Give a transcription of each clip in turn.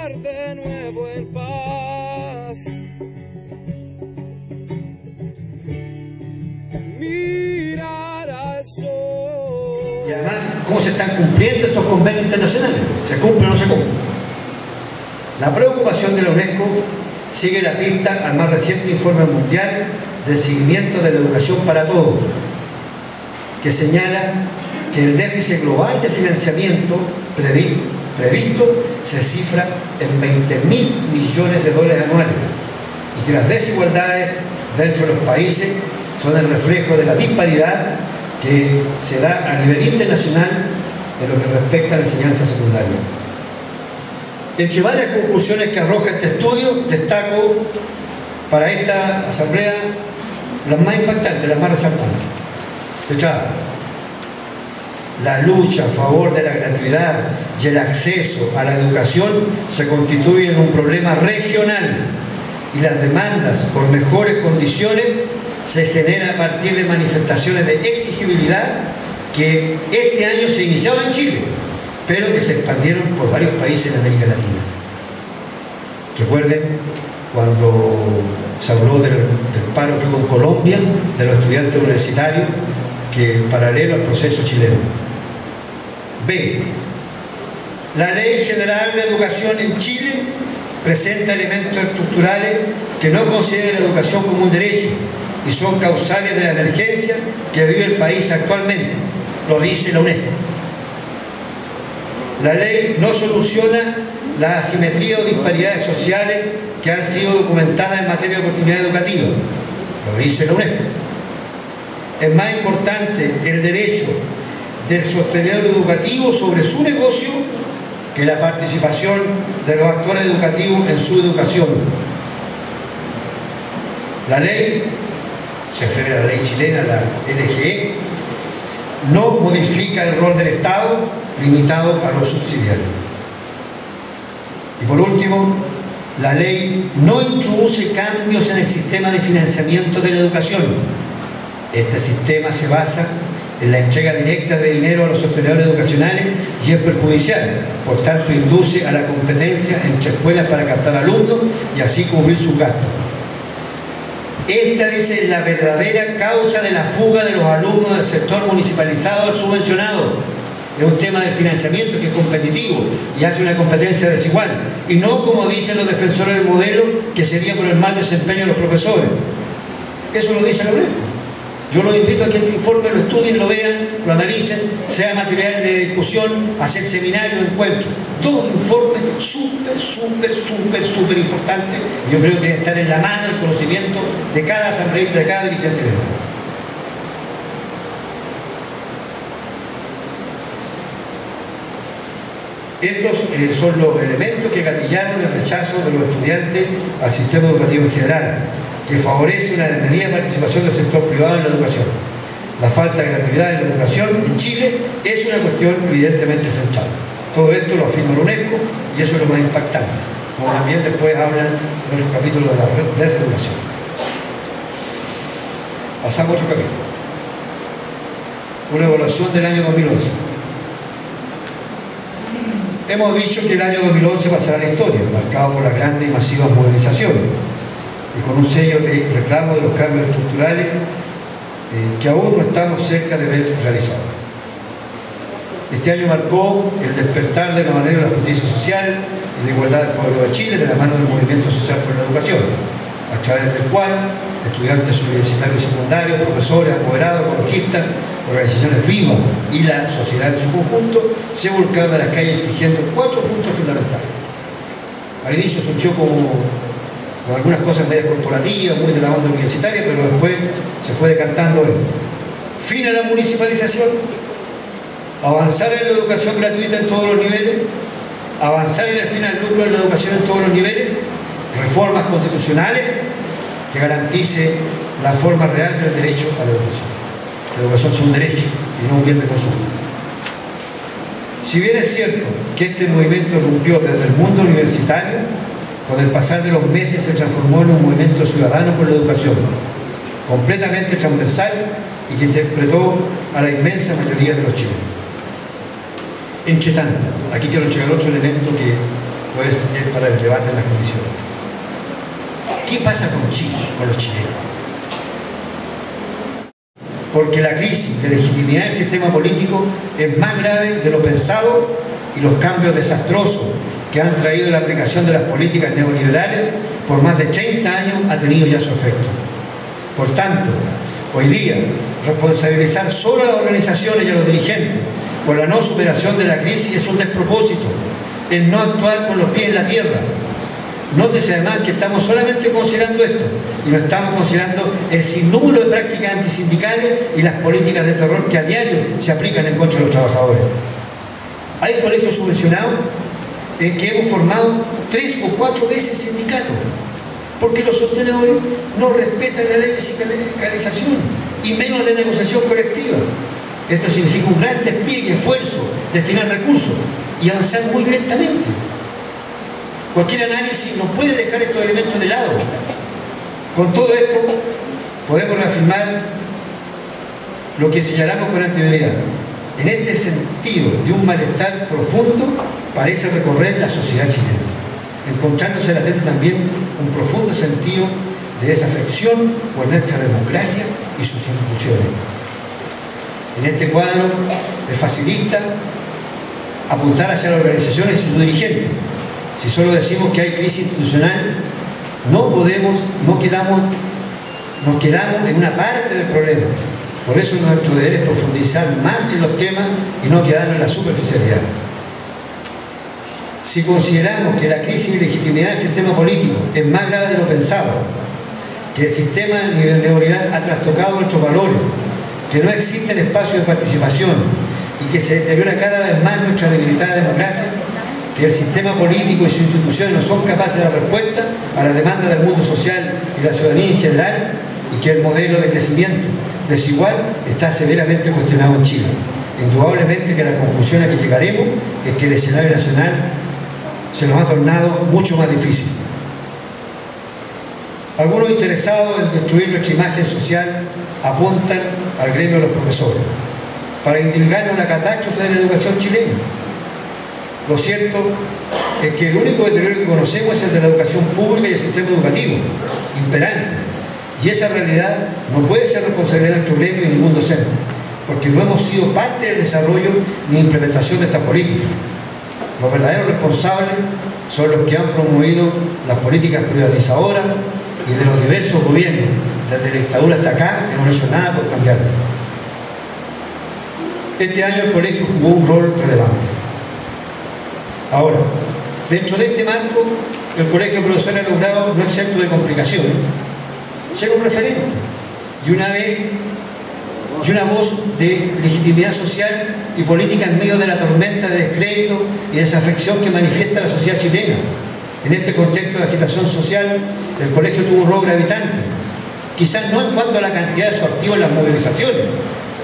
respirar de nuevo en paz. Mirar al sol. Y además, ¿cómo se están cumpliendo estos convenios internacionales? ¿Se cumple o no se cumple? La preocupación de la UNESCO sigue la pista al más reciente informe mundial de seguimiento de la educación para todos, que señala que el déficit global de financiamiento previsto se cifra en 20.000 millones de dólares anuales y que las desigualdades dentro de los países son el reflejo de la disparidad que se da a nivel internacional en lo que respecta a la enseñanza secundaria. Entre varias conclusiones que arroja este estudio, destaco para esta asamblea las más impactantes, las más resaltantes. De hecho, la lucha a favor de la gratuidad y el acceso a la educación se constituye en un problema regional y las demandas por mejores condiciones se generan a partir de manifestaciones de exigibilidad que este año se iniciaban en Chile, pero que se expandieron por varios países en América Latina. Recuerden cuando se habló del paro que hubo en Colombia, de los estudiantes universitarios, que paralelo al proceso chileno. B. La Ley General de Educación en Chile presenta elementos estructurales que no consideran la educación como un derecho y son causales de la emergencia que vive el país actualmente, lo dice la UNESCO. La ley no soluciona la asimetría o disparidades sociales que han sido documentadas en materia de oportunidad educativa, lo dice la UNESCO. Es más importante el derecho del sostenedor educativo sobre su negocio que la participación de los actores educativos en su educación. La ley, se refiere a la ley chilena, la LGE, no modifica el rol del Estado limitado a lo subsidiario. Y por último, la ley no introduce cambios en el sistema de financiamiento de la educación. Este sistema se basa en la entrega directa de dinero a los sostenedores educacionales y es perjudicial, por tanto induce a la competencia entre escuelas para captar alumnos y así cubrir sus gastos. Esta es la verdadera causa de la fuga de los alumnos del sector municipalizado al subvencionado. Es un tema del financiamiento que es competitivo y hace una competencia desigual, y no como dicen los defensores del modelo, que sería por el mal desempeño de los profesores. Eso lo dice la UNESCO. Yo los invito a que este informe lo estudien, lo vean, lo analicen, sea material de discusión, hacer seminarios, encuentros. Todo un informe súper importante. Yo creo que debe estar en la mano el conocimiento de cada asambleísta, de cada dirigente legal. Estos son los elementos que gatillaron el rechazo de los estudiantes al sistema educativo en general, que favorece una desmedida participación del sector privado en la educación. La falta de gratuidad en la educación en Chile es una cuestión evidentemente central. Todo esto lo afirma la UNESCO y eso es lo más impactante, como también después hablan en otros capítulos de la desregulación. Pasamos a otro capítulo. Una evaluación del año 2011. Hemos dicho que el año 2011 pasará a la historia, marcado por las grandes y masivas movilizaciones, y con un sello de reclamo de los cambios estructurales que aún no estamos cerca de ver realizados. Este año marcó el despertar de la manera de la justicia social y la igualdad del pueblo de Chile de la mano del movimiento social por la educación, a través del cual estudiantes universitarios y secundarios, profesores, apoderados, ecologistas, organizaciones vivas y la sociedad en su conjunto se volcaron a las calles exigiendo 4 puntos fundamentales. Al inicio surgió como algunas cosas medias corporativas, muy de la onda universitaria, pero después se fue decantando en fin a la municipalización, avanzar en la educación gratuita en todos los niveles, avanzar en el fin al lucro en la educación en todos los niveles, reformas constitucionales que garantice la forma real del derecho a la educación. La educación es un derecho y no un bien de consumo. Si bien es cierto que este movimiento rompió desde el mundo universitario, con el pasar de los meses se transformó en un movimiento ciudadano por la educación, completamente transversal y que interpretó a la inmensa mayoría de los chilenos. Entre tanto, aquí quiero entregar otro elemento que puede ser para el debate en las comisiones. ¿Qué pasa con Chile, con los chilenos? Porque la crisis de legitimidad del sistema político es más grave de lo pensado y los cambios desastrosos que han traído la aplicación de las políticas neoliberales por más de 30 años ha tenido ya su efecto. Por tanto, hoy día, responsabilizar solo a las organizaciones y a los dirigentes por la no superación de la crisis es un despropósito, es no actuar con los pies en la tierra. Nótese además que estamos solamente considerando esto y no estamos considerando el sinnúmero de prácticas antisindicales y las políticas de terror que a diario se aplican en contra de los trabajadores. Hay colegios subvencionados en que hemos formado 3 o 4 veces sindicatos porque los sostenedores no respetan la ley de sindicalización y menos de negociación colectiva. Esto significa un gran despliegue, esfuerzo, destinar recursos y avanzar muy lentamente. Cualquier análisis no puede dejar estos elementos de lado. Con todo esto, podemos reafirmar lo que señalamos con anterioridad. En este sentido de un malestar profundo, parece recorrer la sociedad chilena, encontrándose latente también un profundo sentido de desafección por nuestra democracia y sus instituciones. En este cuadro es facilista apuntar hacia las organizaciones y sus dirigentes. Si solo decimos que hay crisis institucional, nos quedamos en una parte del problema. Por eso nuestro deber es profundizar más en los temas y no quedarnos en la superficialidad. Si consideramos que la crisis de legitimidad del sistema político es más grave de lo pensado, que el sistema neoliberal ha trastocado nuestros valores, que no existen espacios de participación y que se deteriora cada vez más nuestra debilitada democracia, que el sistema político y sus instituciones no son capaces de dar respuesta a la demanda del mundo social y la ciudadanía en general, y que el modelo de crecimiento desigual está severamente cuestionado en Chile. Indudablemente que la conclusión a que llegaremos es que el escenario nacional se nos ha tornado mucho más difícil. Algunos interesados en destruir nuestra imagen social apuntan al gremio de los profesores para indicar una catástrofe de la educación chilena. Lo cierto es que el único deterioro que conocemos es el de la educación pública y el sistema educativo imperante, y esa realidad no puede ser responsabilidad de nuestro gremio y ningún docente, porque no hemos sido parte del desarrollo ni implementación de esta política. Los verdaderos responsables son los que han promovido las políticas privatizadoras y de los diversos gobiernos, desde la dictadura hasta acá, que no han hecho nada por cambiarlo. Este año el colegio jugó un rol relevante. Ahora, dentro de este marco, el Colegio de Profesores ha logrado, no excepto de complicaciones, ser un referente y una voz de legitimidad social y política en medio de la tormenta de descrédito y desafección que manifiesta la sociedad chilena. En este contexto de agitación social, el colegio tuvo un rol gravitante, quizás no en cuanto a la cantidad de sus activos en las movilizaciones,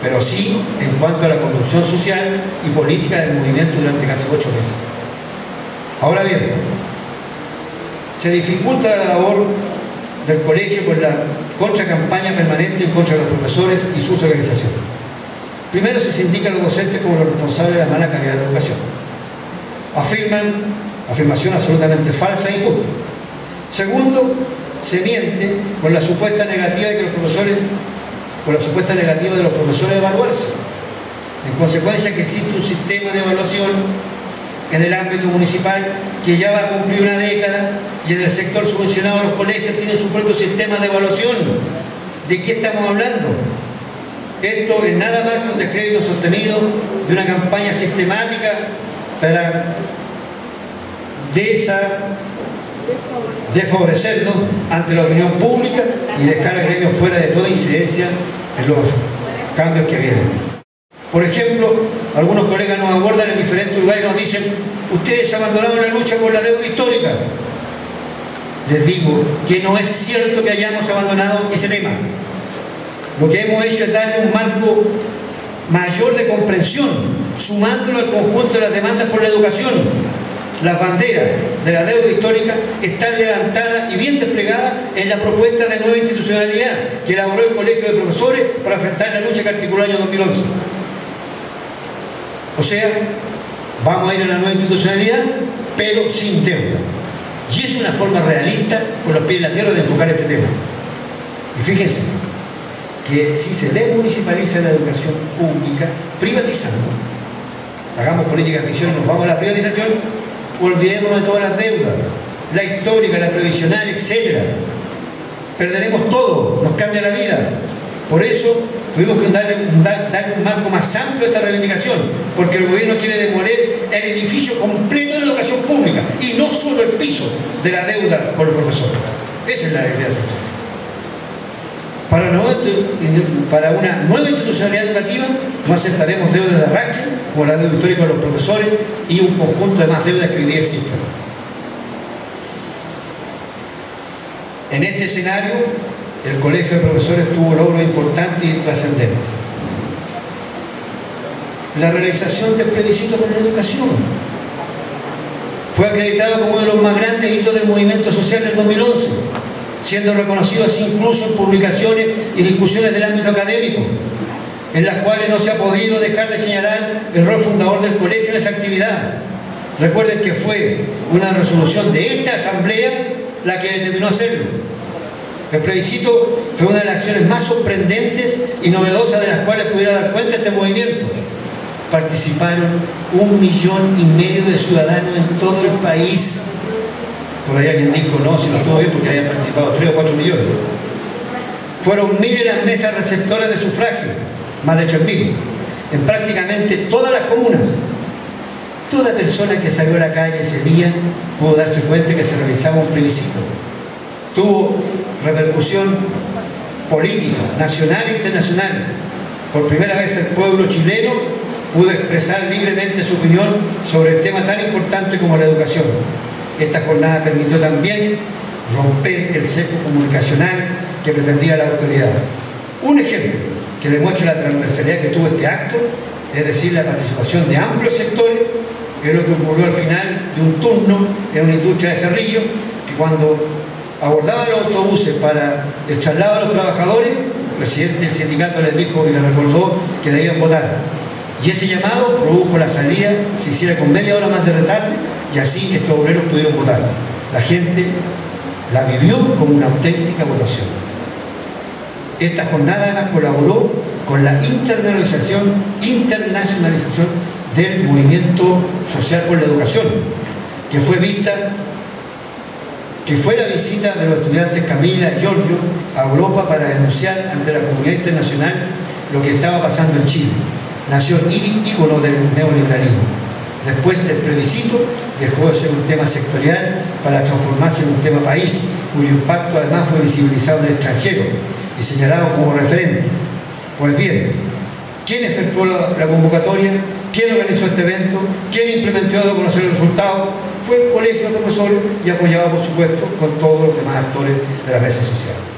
pero sí en cuanto a la conducción social y política del movimiento durante casi 8 meses. Ahora bien, se dificulta la labor del colegio con la contracampaña permanente en contra de los profesores y sus organizaciones. Primero, se indica a los docentes como los responsables de la mala calidad de la educación. Afirmación absolutamente falsa e injusta. Segundo, se miente con la supuesta negativa de los profesores de evaluarse. En consecuencia, que existe un sistema de evaluación en el ámbito municipal que ya va a cumplir una década, y en el sector subvencionado los colegios tienen su propio sistema de evaluación. ¿De qué estamos hablando? Esto es nada más que un descrédito sostenido de una campaña sistemática para desfavorecernos ante la opinión pública y dejar al gremio fuera de toda incidencia en los cambios que vienen. Por ejemplo, algunos colegas nos abordan en diferentes lugares y nos dicen: ustedes abandonaron la lucha por la deuda histórica. Les digo que no es cierto que hayamos abandonado ese tema. Lo que hemos hecho es darle un marco mayor de comprensión, sumándolo al conjunto de las demandas por la educación. Las banderas de la deuda histórica están levantadas y bien desplegadas en la propuesta de nueva institucionalidad que elaboró el Colegio de Profesores para enfrentar la lucha que articuló el año 2011. O sea, vamos a ir a la nueva institucionalidad pero sin deuda. Y es una forma realista, con los pies en la tierra, de enfocar este tema. Y fíjense que si se desmunicipaliza la educación pública, privatizando, hagamos política de ficción y nos vamos a la privatización, olvidémonos de todas las deudas, la histórica, la previsional, etc. Perderemos todo, nos cambia la vida. Por eso tuvimos que darle un marco más amplio a esta reivindicación, porque el gobierno quiere demoler el edificio completo de la educación pública y no solo el piso de la deuda por los profesores. Esa es la idea central. Para una nueva institucionalidad educativa no aceptaremos deudas de arrastre como la deuda histórica de los profesores y un conjunto de más deudas que hoy día existen. En este escenario, el Colegio de Profesores tuvo logros importantes y trascendentes. La realización del plebiscito por la educación fue acreditado como uno de los más grandes hitos del movimiento social del 2011, siendo reconocido así incluso en publicaciones y discusiones del ámbito académico, en las cuales no se ha podido dejar de señalar el rol fundador del colegio en esa actividad. Recuerden que fue una resolución de esta asamblea la que determinó hacerlo. El plebiscito fue una de las acciones más sorprendentes y novedosas de las cuales pudiera dar cuenta este movimiento. Participaron 1,5 millones de ciudadanos en todo el país. Por ahí alguien dijo, no, si no estuvo bien porque habían participado 3 o 4 millones. Fueron miles las mesas receptoras de sufragio, más de 3.000, en prácticamente todas las comunas. Toda persona que salió a la calle ese día pudo darse cuenta que se realizaba un plebiscito. Tuvo repercusión política, nacional e internacional. Por primera vez el pueblo chileno pudo expresar libremente su opinión sobre el tema tan importante como la educación. Esta jornada permitió también romper el cerco comunicacional que pretendía la autoridad. Un ejemplo que demuestra la transversalidad que tuvo este acto, es decir, la participación de amplios sectores, es lo que ocurrió al final de un turno en una industria de Cerrillo, que cuando abordaban los autobuses para el traslado a los trabajadores, el presidente del sindicato les dijo y les recordó que debían votar. Y ese llamado produjo la salida, se hiciera con media hora más de retardo, y así estos obreros pudieron votar. La gente la vivió como una auténtica votación. Esta jornada además colaboró con la internacionalización del movimiento social por la educación, que fue la visita de los estudiantes Camila y Giorgio a Europa para denunciar ante la comunidad internacional lo que estaba pasando en Chile. Nació ícono del neoliberalismo. Después del plebiscito dejó de ser un tema sectorial para transformarse en un tema país, cuyo impacto además fue visibilizado en el extranjero y señalado como referente. Pues bien, ¿quién efectuó la convocatoria? ¿Quién organizó este evento? ¿Quién implementó a conocer el resultado? Fue el Colegio de Profesores y apoyado, por supuesto, con todos los demás actores de la mesa social.